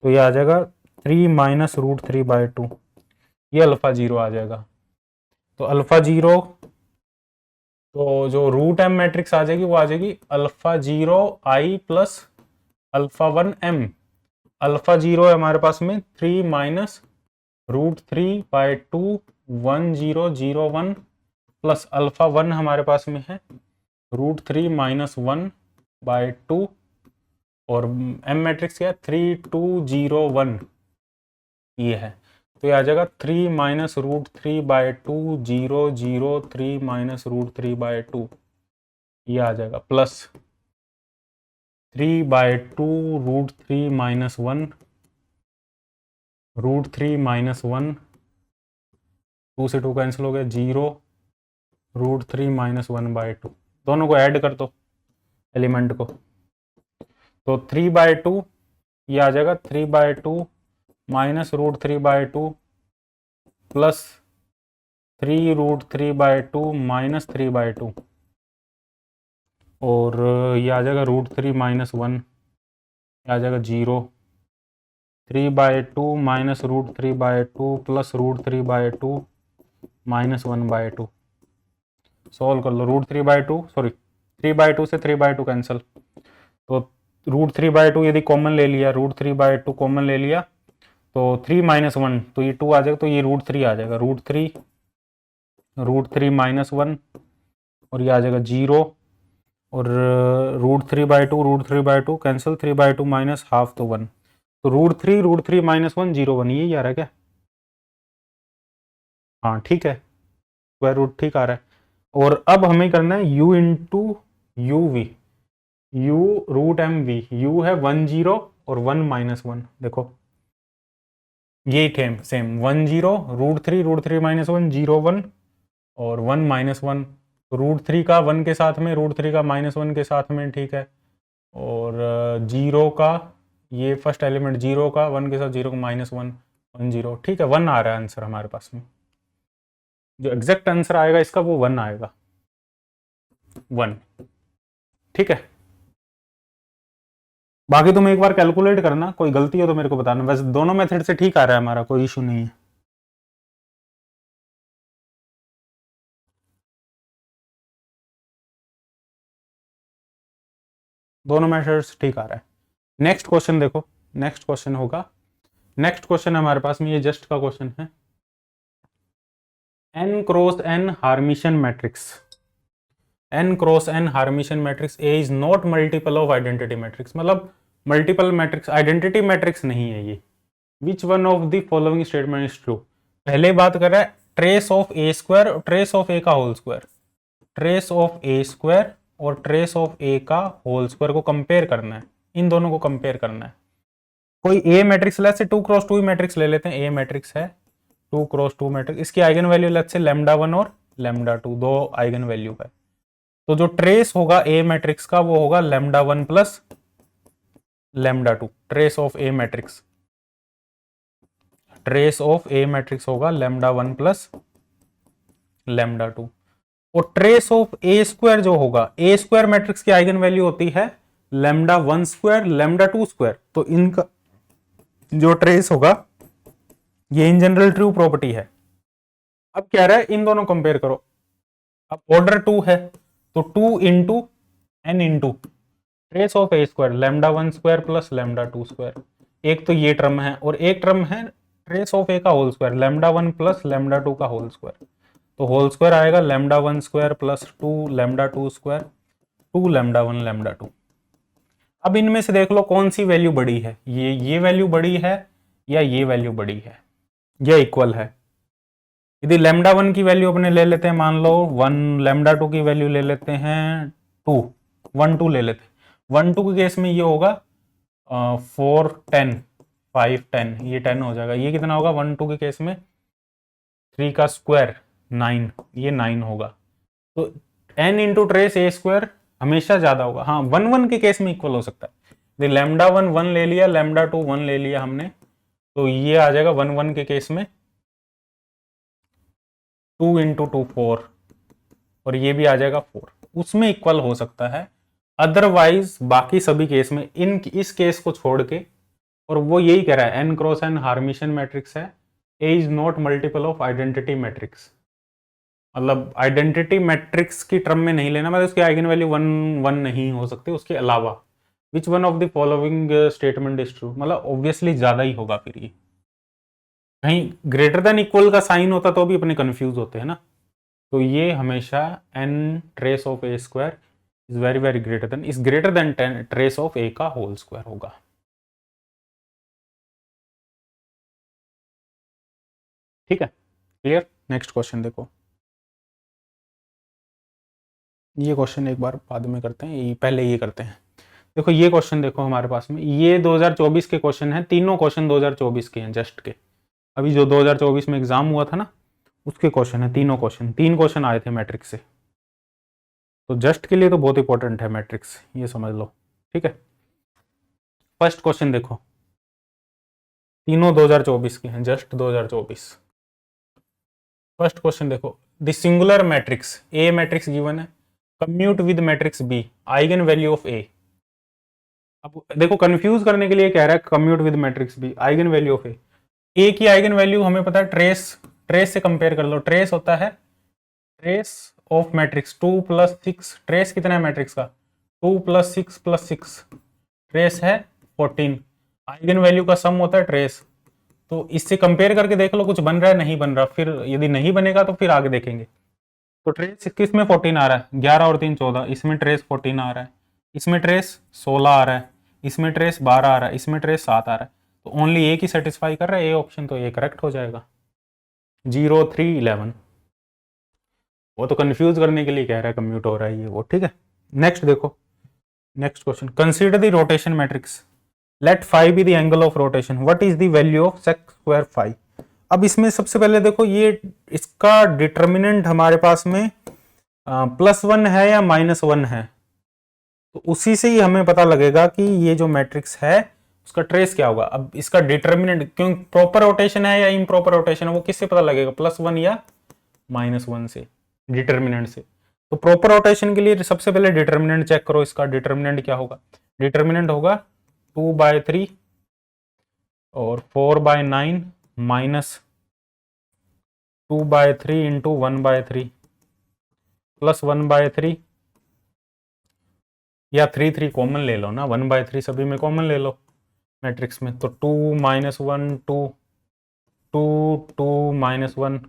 तो ये आ जाएगा 3 - √3/2, ये α0 आ जाएगा। तो α0, तो जो √m मैट्रिक्स आ जाएगी वो आ जाएगी α0 i + α1 m। α0 है हमारे पास में 3 - √3/2 1001 प्लस α1 हमारे पास में है √3 - 1/2, और m मैट्रिक्स क्या है? 3201, ये है। तो ये आ जाएगा 3 - √3/2 003 - √3/2, ये आ जाएगा, प्लस 3/2 √3 - 1, √3 - 1, 2 से 2 कैंसिल हो गया, 0 √3 - 1/2, दोनों को ऐड कर दो एलिमेंट को, तो 3/2 ये आ जाएगा 3/2 - √3/2 प्लस 3 √3/2 - 3/2, और ये आ जाएगा √3 - 1, ये आ जाएगा 0, 3/2 - √3/2 प्लस √3/2 - 1/2, सॉल्व कर लो। √3/2 सॉरी 3/2 से 3/2 कैंसिल, तो √3/2 यदि कॉमन ले लिया, √3/2 कॉमन ले लिया, तो 3 - 1, तो ये 2 आ जाएगा, तो ये √3 आ जाएगा, √3 - 1, और ये आ जाएगा 0, और √3/2 √3/2 कैंसिल, 3/2 माइनस हाफ तो 1, तो √3 - 1 0 1, यही आ रहा है क्या? हाँ ठीक है, स्क्वायर रूट ठीक आ रहा है। और अब हमें करना है u into U V, u √mv, u है 10 और 1 - 1, देखो ये सेम 10 √3 - 1 0 1 और 1 - 1, √3 का 1 के साथ में, √3 का -1 के साथ में, ठीक है, और 0 का ये फर्स्ट एलिमेंट 0 का 1 के साथ 0 का -1 1 0, ठीक है, 1 आ रहा है आंसर हमारे पास में। जो एग्जैक्ट आंसर आएगा इसका वो 1 आएगा, 1, ठीक है। बाकी तुम एक बार कैलकुलेट करना, कोई गलती हो तो मेरे को बताना। वैसे दोनों मेथड से ठीक आ रहा है हमारा, कोई इशू नहीं है। दोनों मेथड्स ठीक आ रहा है। नेक्स्ट क्वेश्चन देखो, नेक्स्ट क्वेश्चन होगा नेक्स्ट क्वेश्चन हमारे पास में, ये जस्ट का क्वेश्चन है, n cross n Hermitian matrix, n cross n Hermitian matrix A is not multiple of identity matrix, मतलब मल्टीपल मैट्रिक्स, आइडेंटिटी मैट्रिक्स नहीं है ये। Which one of the following statement is true. पहले बात कर रहा है ट्रेस ऑफ ए स्क्वायर और ट्रेस ऑफ ए का whole square, trace of A square और ट्रेस ऑफ ए का होल स्क्वायर को कंपेयर करना है, इन दोनों को कंपेयर करना है। कोई ए matrix let's say 2 cross 2 matrix ले लेते हैं, ए मैट्रिक्स है 2 क्रॉस 2 मैट्रिक्स, इसकी आइगन वैल्यू लेट्स से λ1 और λ2, दो आइगन वैल्यू है। तो जो ट्रेस होगा ए मैट्रिक्स का वो होगा λ1 plus λ2, trace of A matrix, trace of A matrix होगा λ1 प्लस λ2। और ट्रेस ऑफ ए स्क्वायर जो होगा, ए स्क्वायर मैट्रिक्स की आइगन वैल्यू होती है λ1 स्क्वायर λ2 स्क्वायर, तो इनका जो ट्रेस होगा ये इन जनरल ट्रू प्रॉपर्टी है। अब क्या रहा है, इन दोनों कंपेयर करो। अब ऑर्डर 2 है तो 2 into n into trace of A square λ1 square plus λ2 square, एक तो ये टर्म है और एक टर्म है ट्रेस ऑफ ए का होल स्क्वायर λ1 प्लस λ2 का होल स्क्वायर, तो होल स्क्वायर आएगा λ1 स्क्वायर प्लस 2 λ2 स्क्वायर 2 λ1 λ2। अब इनमें से देख लो कौन सी वैल्यू बड़ी है, ये वैल्यू बड़ी है या ये वैल्यू बड़ी है, ये इक्वल है। यदि λ1 की वैल्यू अपने ले लेते हैं, मान लो 1, λ2 की वैल्यू ले लेते हैं 2, 1 2 ले लेते हैं, 1 2 के केस में ये होगा 4 10 5 10, ये 10 हो जाएगा। ये कितना होगा 1 2 के केस में, 3 का स्क्वायर 9, ये 9 होगा। तो n इंटू ट्रेस ए स्क्वायर हमेशा ज्यादा होगा, हाँ 1 1 के केस में इक्वल हो सकता है। λ1 1 ले लिया, λ2 1 ले लिया हमने, तो ये आ जाएगा 1 1 के केस में 2 इंटू 2 4, और ये भी आ जाएगा 4, उसमें इक्वल हो सकता है। अदरवाइज बाकी सभी केस में, इस केस को छोड़ के, और वो यही कह रहा है n cross n Hermitian matrix है, A is not multiple of identity matrix, मतलब आइडेंटिटी मैट्रिक्स की टर्म में नहीं लेना, मतलब उसकी आइगन वैल्यू 1 1 नहीं हो सकती उसके अलावा। विच one of the following statement is true, मतलब ऑब्वियसली ज्यादा ही होगा फिर ये, कहीं ग्रेटर देन इक्वल का साइन होता तो भी अपने कंफ्यूज होते हैं ना। तो ये हमेशा n trace of A square is very very greater than, is greater than trace of A का होल स्क्वायर होगा। ठीक है, क्लियर। नेक्स्ट क्वेश्चन देखो, ये क्वेश्चन एक बार बाद में करते हैं, पहले ये करते हैं। देखो ये क्वेश्चन देखो हमारे पास में, ये 2024 के क्वेश्चन है, तीनों क्वेश्चन 2024 के हैं, जस्ट के। अभी जो 2024 में एग्जाम हुआ था ना, उसके क्वेश्चन है तीनों क्वेश्चन, 3 क्वेश्चन आए थे मैट्रिक्स से, तो जस्ट के लिए तो बहुत इंपॉर्टेंट है मैट्रिक्स, ये समझ लो। ठीक है, फर्स्ट क्वेश्चन देखो, तीनों 2024 के हैं, जस्ट 2024। फर्स्ट क्वेश्चन देखो, the singular matrix A matrix given है, commute with matrix B, eigen value of A. अब देखो कंफ्यूज करने के लिए कह रहा है commute with matrix B, eigen value of A की आइगन वैल्यू हमें पता है, ट्रेस से कंपेयर कर लो, ट्रेस होता है ट्रेस ऑफ मैट्रिक्स 2 + 6, ट्रेस कितना है मैट्रिक्स का 2 + 6 + 6, ट्रेस है 14, आइगन वैल्यू का सम होता है ट्रेस। तो इससे कंपेयर करके देख लो कुछ बन रहा है नहीं बन रहा, फिर यदि नहीं बनेगा तो फिर आगे देखेंगे। तो ट्रेस किस में 14 आ रहा है, 11 और 3 14, इसमें ट्रेस 14 आ रहा है, इसमें ट्रेस 16 आ रहा है, इसमें ट्रेस 12 आ रहा है, इसमें ट्रेस 7 आ रहा है, तो ओनली ए की सेटिस्फाई कर रहा है ए ऑप्शन, तो ए करेक्ट हो जाएगा। 0 3 11, वो तो कंफ्यूज करने के लिए कह रहा है कम्यूट हो रहा है ये वो। ठीक है, नेक्स्ट देखो, next question, consider the rotation matrix, let phi be the angle of rotation, what is the value of sec square phi. अब इसमें सबसे पहले देखो, ये इसका डिटर्मिनेंट हमारे पास में +1 है या -1 है, तो उसी से ही हमें पता लगेगा कि ये जो मैट्रिक्स है उसका ट्रेस क्या होगा। अब इसका डिटर्मिनेंट क्यों, प्रॉपर रोटेशन है या इम्प्रॉपर रोटेशन है, वो किससे पता लगेगा, +1 या -1 से, डिटर्मिनेंट से। तो प्रॉपर रोटेशन के लिए सबसे पहले डिटर्मिनेंट चेक करो, इसका डिटर्मिनेंट क्या होगा, डिटर्मिनेंट होगा 2/3 और 4/9 माइनस 2/3 इंटू 1/3 प्लस 1/3, या 3 3 कॉमन ले लो ना, 1/3 सभी में कॉमन ले लो, मैट्रिक्स में, तो 2 -1 2 2 2 -1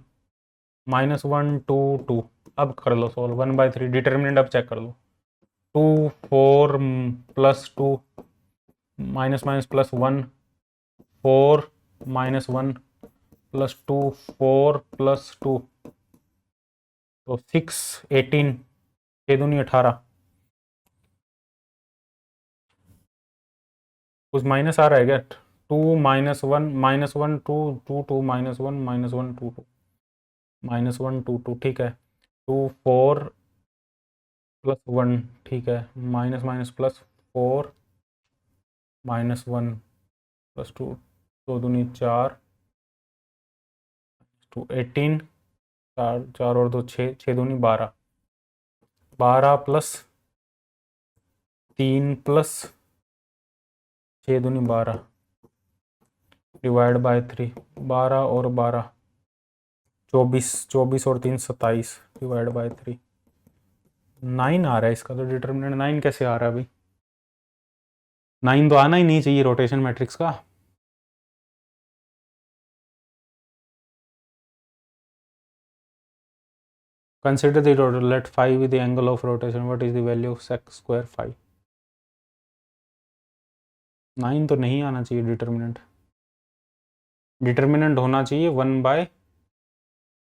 -1 2 2। अब कर लो सॉल्व, 1/3 डिटर्मिनेंट अब चेक कर लो। 2 4 +2 माइनस माइनस +1 4 -1 +2 4 +2 तो 6 18 6 दूनी 18। कुछ माइनस आ रहा है क्या? 2 -1 -1 2 2 2 -1 -1 2 2 -1 2 2 ठीक है। 2 4 +1 ठीक है, माइनस माइनस +4 -1 +2 2 दूनी 4 2 18 4 4 और 2 6 6 दूनी 12 12 +3 +6 दूनी 12 डिवाइड बाय 3 12 और 12 24 24 और 3 27 डिवाइड बाय 3 9 आ रहा है इसका, तो डिटर्मिनेंट 9 कैसे आ रहा है अभी? 9 तो आना ही नहीं चाहिए रोटेशन मैट्रिक्स का। Consider the rotor, let 5 is the angle of rotation, what is the value of sec square 5? 9 तो नहीं आना चाहिए डिटर्मिनेंट, डिटर्मिनेंट होना चाहिए 1/,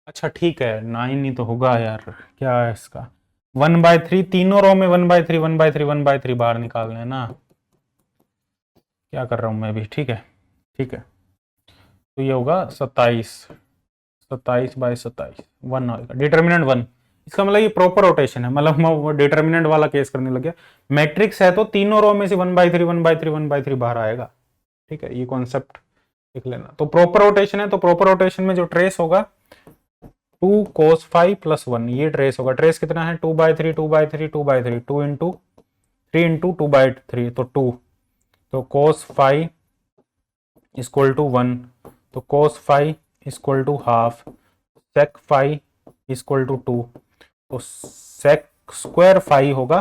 अच्छा ठीक है 9 ही तो होगा यार, क्या है इसका 1/3, तीनों रो में 1/3 1/3 1/3 बाहर निकालने हैं ना, क्या कर रहा हूँ मैं भी, ठीक है ठीक है। तो ये होगा 27 27/27 1 आएगा, डिटर्मिनेंट 1। इसका मतलब ये प्रॉपर रोटेशन है, मतलब मैं डिटर्मिनेंट वाला केस करने लग गया। मैट्रिक्स है तो तीनों रो में से 1/3 1/3 1/3 बाहर आएगा, ठीक है, ये कॉन्सेप्ट लिख लेना। तो प्रॉपर रोटेशन है, तो प्रॉपर रोटेशन में जो ट्रेस होगा 2 cos 5 + 1, ये ट्रेस होगा। ट्रेस कितना है? 2/3 2/3 2/3 2 इंटू 3 इंटू 2/3 तो 2, तो cos 5 इक्वल टू 1, तो cos 5 equal to half, sec 5 equal to 2, तो sec स्क्वायर 5 होगा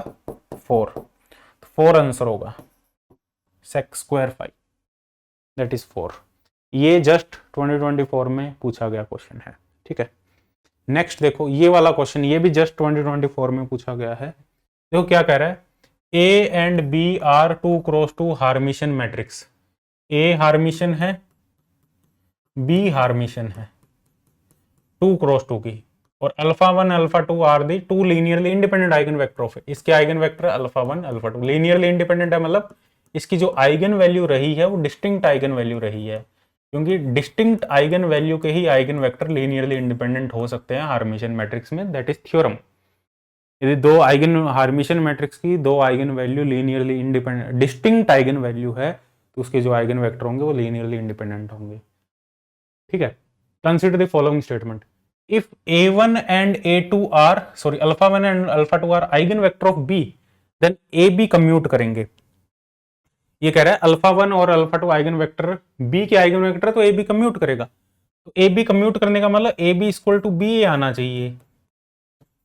4, तो 4 आंसर होगा sec स्क्वायर 5 दैट इज 4। ये जस्ट 2024 में पूछा गया क्वेश्चन है, ठीक है। नेक्स्ट देखो ये वाला क्वेश्चन, ये भी जस्ट 2024 में पूछा गया है। देखो क्या कह रहा है, A and B are 2 cross 2 Hermitian matrix. A Hermitian है, बी हार्मिशन है 2 क्रॉस 2 की, और alpha 1 alpha 2 are the 2 linearly independent eigen vector of, इसके eigen vector alpha 1 alpha 2 linearly independent है, मतलब इसकी जो आइगन वैल्यू रही है वो डिस्टिंक्ट आइगन वैल्यू रही है, क्योंकि डिस्टिंक्ट आइगन वैल्यू के ही आइगन वेक्टर लीनियरली इंडिपेंडेंट हो सकते हैं हार्मिशन मैट्रिक्स में, दैट इज थ्योरम। यदि दो आइगन हार्मिशन मैट्रिक्स की दो eigen value linearly independent distinct eigen value है, तो उसके जो आइगन वेक्टर होंगे वो लीनियरली इंडिपेंडेंट होंगे, ठीक है। Consider the following statement, if a1 and a2 are sorry alpha 1 and alpha 2 are eigen vector of b, then A B commute करेंगे। ये कह रहा है अल्फा 1 और अल्फा 2 आइगन वेक्टर b के आइगन वेक्टर है, तो ए बी कम्यूट करेगा, तो ए बी कम्यूट करने का मतलब A B equal to B आना चाहिए।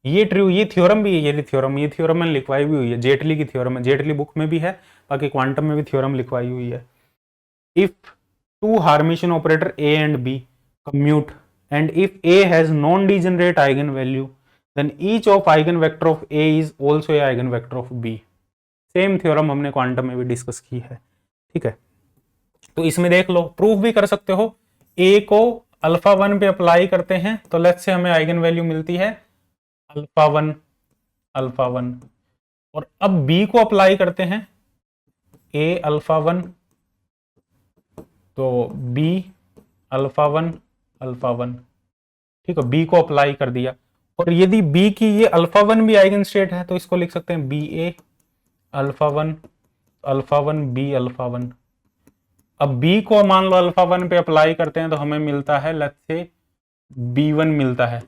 ये ट्रू, ये थ्योरम भी है, ये थ्योरम मैंने लिखवाई भी हुई है, जेटली की थ्योरम है, जेटली बुक में भी है, बाकी क्वांटम में भी थ्योरम लिखवाई हुई है। If two Hermitian operator A and B commute and if A has non-degenerate eigenvalue, then each of eigenvector of A is also a eigenvector of B। Same theorem हमने क्वांटम में भी discuss की है, ठीक है। तो इसमें देख लो, प्रूफ भी कर सकते हो। A को अल्फा 1 पे अप्लाई करते हैं तो लेट्स से हमें आइगन वैल्यू मिलती है अल्फा 1, और अब B को अप्लाई करते हैं A अल्फा 1, तो B अल्फा 1, ठीक है, बी को अप्लाई कर दिया। और यदि बी की ये अल्फा 1 भी आइगन स्टेट है तो इसको लिख सकते हैं B A alpha 1 be alpha 1। अब बी को मान लो अल्फा 1 पे अप्लाई करते हैं तो हमें मिलता है लेट्स से B1 मिलता है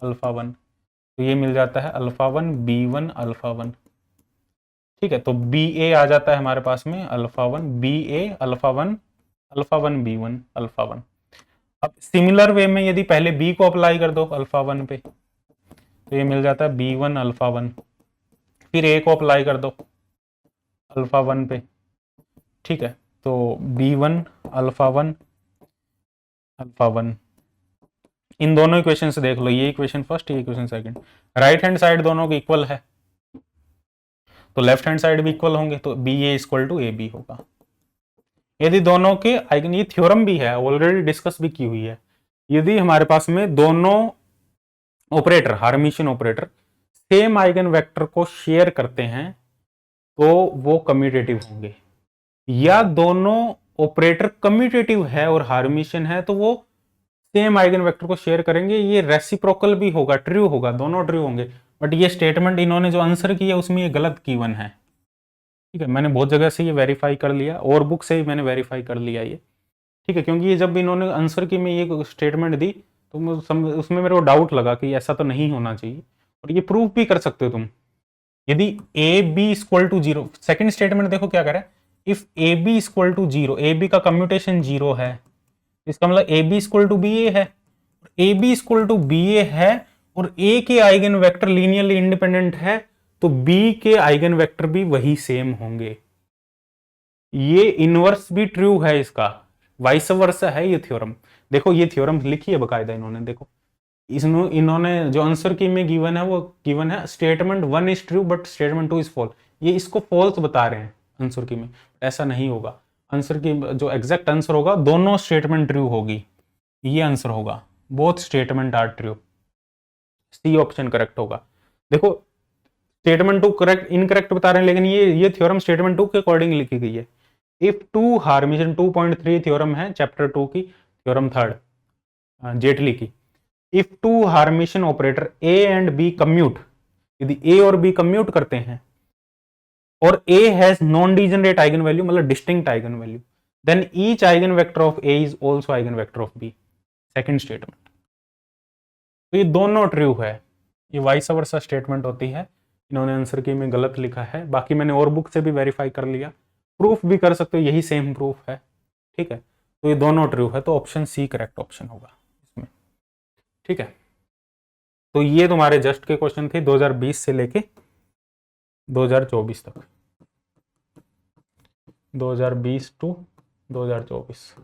अल्फा 1, तो ये मिल जाता है अल्फा 1 B1 अल्फा 1, ठीक है। तो बी ए आ जाता है हमारे पास में अल्फा 1 बी ए अल्फा 1 B1 अल्फा 1। अब सिमिलर वे में यदि पहले बी को अप्लाई कर दो अल्फा 1 पे तो ये मिल जाता है B1 अल्फा 1, फिर ए को अप्लाई कर दो अल्फा 1 पे, ठीक है, तो B1 अल्फा 1 अल्फा 1, इन दोनों इक्वेशन से देख लो, ये इक्वेशन फर्स्ट, ये equation second, right hand side दोनों के इक्वल है तो लेफ्ट हैंड साइड भी इक्वल होंगे, तो B A equal to A B होगा। यदि दोनों के आइगन, ये थ्योरम भी है, ऑलरेडी डिस्कस भी की हुई है, यदि हमारे पास में दोनों operator, Hermitian operator same eigen vector को शेयर करते हैं तो वो कम्यूटेटिव होंगे, या दोनों ऑपरेटर कम्यूटेटिव है और हार्मिशियन है तो वो सेम आइगन वेक्टर को शेयर करेंगे, ये रेसिप्रोकल भी होगा, ट्रू होगा, दोनों ट्रू होंगे। बट ये स्टेटमेंट इन्होंने जो आंसर किया उसमें ये गलत गिवन है, ठीक है। मैंने बहुत जगह से ये वेरीफाई कर लिया और बुक से ही मैंने वेरीफाई कर लिया ये, ठीक है, क्योंकि ये जब इन्होंने आंसर की में ये स्टेटमेंट दी तो उसमें मेरे को डाउट लगा कि ऐसा तो नहीं होना चाहिए, और ये प्रूफ भी कर सकते हो तुम। यदि A B equal to 0, second statement देखो क्या करे, if A B equal to 0, A B का कम्यूटेशन 0 है, इसका मतलब A B equal to B A है, A B equal to B A है और ए के आइगन वेक्टर लीनियरली इंडिपेंडेंट है तो बी के आइगन वेक्टर भी वही सेम होंगे। ये इनवर्स भी ट्रू है इसका, वाइस वर्सा है ये थ्योरम। देखो ये थ्योरम लिखी है बकायदा इन्होंने, देखो इन्होंने जो आंसर की में गिवन है वो गिवन है statement 1 is true but statement 2 is false, ये इसको फॉल्स बता रहे हैं आंसर की में, ऐसा नहीं होगा। आंसर की जो एग्जैक्ट आंसर होगा दोनों स्टेटमेंट ट्रू होगी, ये आंसर होगा, both statement are true, C option correct होगा। देखो स्टेटमेंट 2 करेक्ट इनकरेक्ट बता रहे हैं, लेकिन ये थ्योरम स्टेटमेंट 2 के अकॉर्डिंग लिखी गई है। इफ टू हार्मिशन 2.3 थ्योरम है चैप्टर 2 की, थ्योरम 3 जेटली की। If two Hermitian operator A and B commute, यदि ए और बी कम्यूट करते हैं और A has non degenerate eigen value, मतलब distinct eigen value, then each eigen vector of A is also eigen vector of B, second statement. तो ये दोनों true है, ये वाइस वर्सा स्टेटमेंट होती है, इन्होंने आंसर की में गलत लिखा है, बाकी मैंने और बुक से भी वेरीफाई कर लिया, प्रूफ भी कर सकते हो, यही सेम प्रूफ है, ठीक है। तो ये दोनों ट्रू है, तो ऑप्शन सी करेक्ट ऑप्शन होगा इसमें, ठीक है। तो ये तुम्हारे जस्ट के क्वेश्चन थे 2020 से लेके 2024 तक, 2020 टू 2024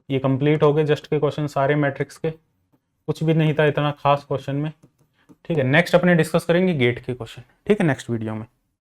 ये कंप्लीट हो गए जस्ट के क्वेश्चन सारे मैट्रिक्स के, कुछ भी नहीं था इतना खास क्वेश्चन में, ठीक है। नेक्स्ट अपने डिस्कस करेंगे गेट के क्वेश्चन, ठीक है, नेक्स्ट वीडियो में।